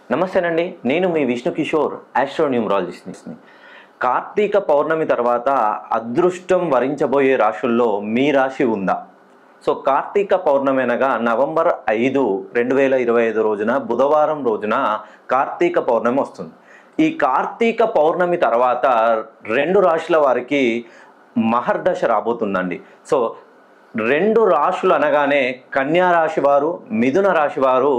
నమస్తేనండి, నేను మీ విష్ణు కిషోర్, ఆస్ట్రోన్యూమరాలజిస్ట్ని. కార్తీక పౌర్ణమి తర్వాత అదృష్టం వరించబోయే రాశుల్లో మీ రాశి ఉందా? సో కార్తీక పౌర్ణమి అనగా నవంబర్ 5, 2025 రోజున బుధవారం రోజున కార్తీక పౌర్ణమి వస్తుంది. ఈ కార్తీక పౌర్ణమి తర్వాత 2 రాశుల వారికి మహర్దశ రాబోతుందండి. సో 2 రాశులు అనగానే కన్యా రాశి వారు, మిథున రాశి వారు,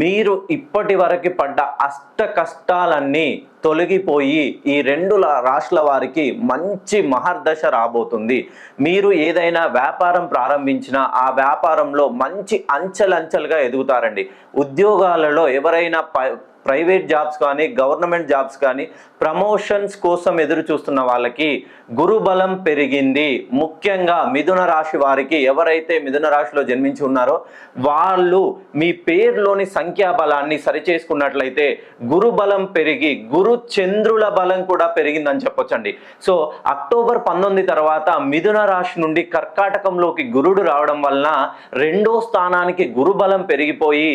మీరు ఇప్పటి వరకు పడ్డ అష్ట కష్టాలన్నీ తొలగిపోయి ఈ 2 రాశుల వారికి మంచి మహర్దశ రాబోతుంది. మీరు ఏదైనా వ్యాపారం ప్రారంభించినా ఆ వ్యాపారంలో మంచి అంచెలంచెలుగా ఎదుగుతారండి. ఉద్యోగాలలో ఎవరైనా ప్రైవేట్ జాబ్స్ కానీ, గవర్నమెంట్ జాబ్స్ కానీ, ప్రమోషన్స్ కోసం ఎదురు చూస్తున్న వాళ్ళకి గురుబలం పెరిగింది. ముఖ్యంగా మిథున రాశి వారికి, ఎవరైతే మిథున రాశిలో జన్మించి ఉన్నారో వాళ్ళు మీ పేరులోని సంఖ్యాబలాన్ని సరిచేసుకున్నట్లయితే గురుబలం పెరిగి గురు చంద్రుల బలం కూడా పెరిగిందని చెప్పొచ్చండి. సో అక్టోబర్ 19 తర్వాత మిథున రాశి నుండి కర్కాటకంలోకి గురుడు రావడం వలన 2వ స్థానానికి గురుబలం పెరిగిపోయి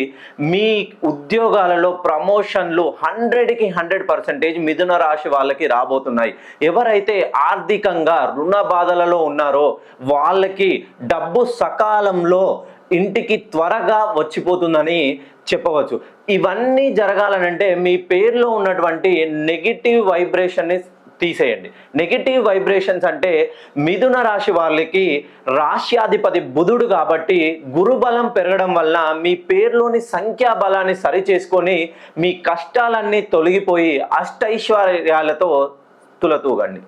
మీ ఉద్యోగాలలో ప్రమోషన్లు 100కి 100% మిథున రాశి వాళ్ళకి రాబోతున్నాయి. ఎవరైతే ఆర్థికంగా రుణ బాధలలో ఉన్నారో వాళ్ళకి డబ్బు సకాలంలో ఇంటికి త్వరగా వచ్చిపోతుందని చెప్పవచ్చు. ఇవన్నీ జరగాలనంటే మీ పేరులో ఉన్నటువంటి నెగిటివ్ వైబ్రేషన్ని తీసేయండి. నెగిటివ్ వైబ్రేషన్స్ అంటే మిథున రాశి వాళ్ళకి రాశ్యాధిపతి బుధుడు కాబట్టి గురుబలం పెరగడం వల్ల మీ పేరులోని సంఖ్యాబలాన్ని సరి చేసుకొని మీ కష్టాలన్నీ తొలగిపోయి అష్టైశ్వర్యాలతో తులతూగండి.